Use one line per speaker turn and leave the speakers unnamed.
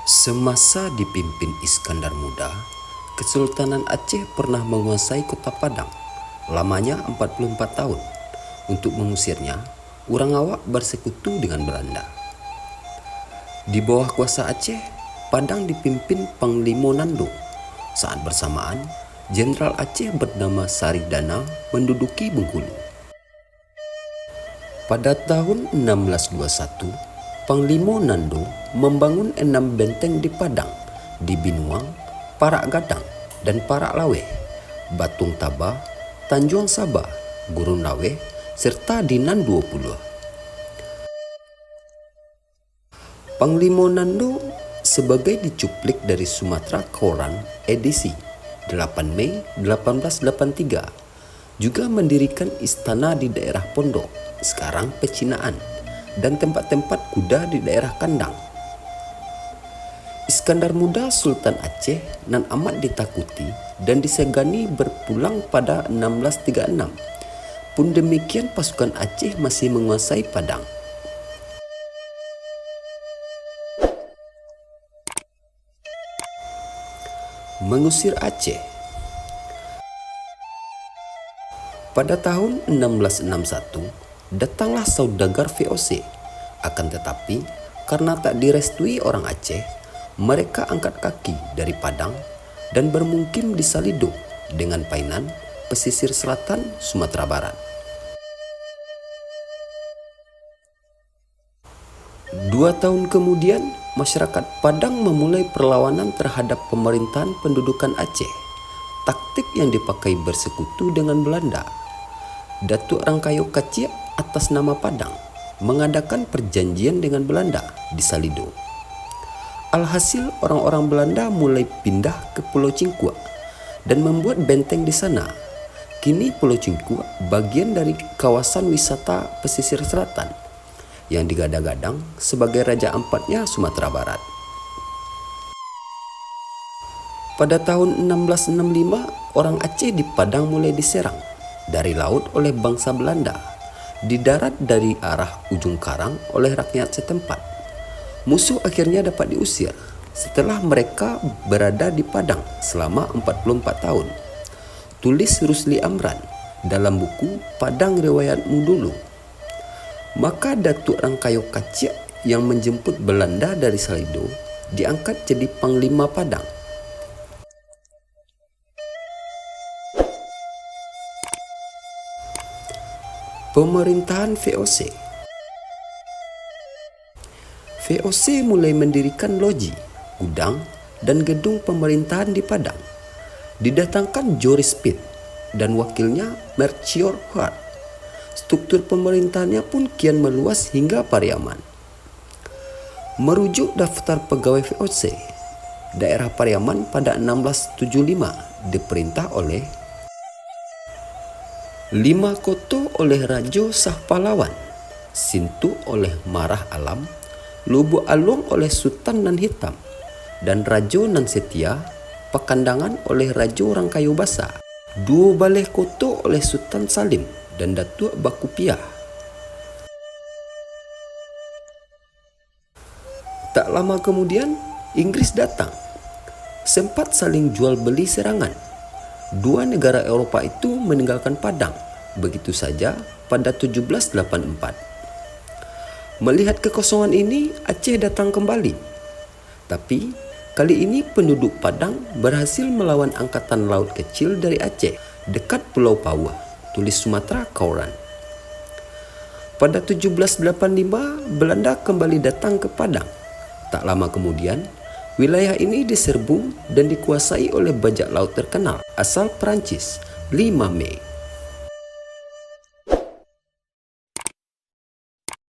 Semasa dipimpin Iskandar Muda, Kesultanan Aceh pernah menguasai kota Padang, lamanya 44 tahun. Untuk mengusirnya, orang awak bersekutu dengan Belanda. Di bawah kuasa Aceh, Padang dipimpin Panglima Nando. Saat bersamaan, Jenderal Aceh bernama Saridana menduduki Bengkulu. Pada tahun 1621, Panglima Nando membangun 6 benteng di Padang, di Binuang, Parak Gadang, dan Parak Laweh, Batung Tabah, Tanjung Sabah, Gurun Laweh, serta di Nan 20. Panglima Nando sebagai dicuplik dari Sumatera Koran edisi 8 Mei 1883 juga mendirikan istana di daerah Pondok, sekarang Pecinaan, dan tempat-tempat kuda di daerah Kandang. Iskandar Muda Sultan Aceh nan amat ditakuti dan disegani berpulang pada 1636. Pun demikian pasukan Aceh masih menguasai Padang. Mengusir Aceh. Pada tahun 1661, datanglah saudagar VOC. Akan tetapi, karena tak direstui orang Aceh, mereka angkat kaki dari Padang dan bermukim di Salido dengan Painan, pesisir selatan Sumatera Barat. 2 tahun kemudian, masyarakat Padang memulai perlawanan terhadap pemerintahan pendudukan Aceh. Taktik yang dipakai bersekutu dengan Belanda. Datuk Rangkayo Kaciak atas nama Padang mengadakan perjanjian dengan Belanda di Salido. Alhasil orang-orang Belanda mulai pindah ke Pulau Cingkuak dan membuat benteng di sana. Kini Pulau Cingkuak bagian dari kawasan wisata pesisir selatan yang digadang-gadang sebagai Raja Ampatnya Sumatera Barat. Pada tahun 1665, orang Aceh di Padang mulai diserang dari laut oleh bangsa Belanda, di darat dari arah ujung karang oleh rakyat setempat. Musuh akhirnya dapat diusir setelah mereka berada di Padang selama 44 tahun. Tulis Rusli Amran dalam buku Padang Riwayatmu Dulu. Maka Datuk Rangkayo Kaciak yang menjemput Belanda dari Salido diangkat jadi Panglima Padang. Pemerintahan VOC. VOC mulai mendirikan loji, gudang, dan gedung pemerintahan di Padang. Didatangkan Joris Pitt dan wakilnya Melchior Hart. Struktur pemerintahannya pun kian meluas hingga Pariaman. Merujuk daftar pegawai VOC, daerah Pariaman pada 1675 diperintah oleh 5 Koto oleh Rajo Sah Pahlawan, Sintu oleh Marah Alam, Lubuk Alung oleh Sultan Nan Hitam, dan Rajo Nan Setia, Pakandangan oleh Rajo Rangkayo Basa, 2 Baleh Koto oleh Sultan Salim dan Datuk Bakupiah. Tak lama kemudian, Inggris datang. Sempat saling jual beli serangan. 2 negara Eropah itu meninggalkan Padang begitu saja pada 1784. Melihat kekosongan ini, Aceh datang kembali. Tapi kali ini penduduk Padang berhasil melawan angkatan laut kecil dari Aceh dekat Pulau Pawah, tulis Sumatera Koran. Pada 1785, Belanda kembali datang ke Padang. Tak lama kemudian, wilayah ini diserbu dan dikuasai oleh bajak laut terkenal asal Perancis, 5 Mei.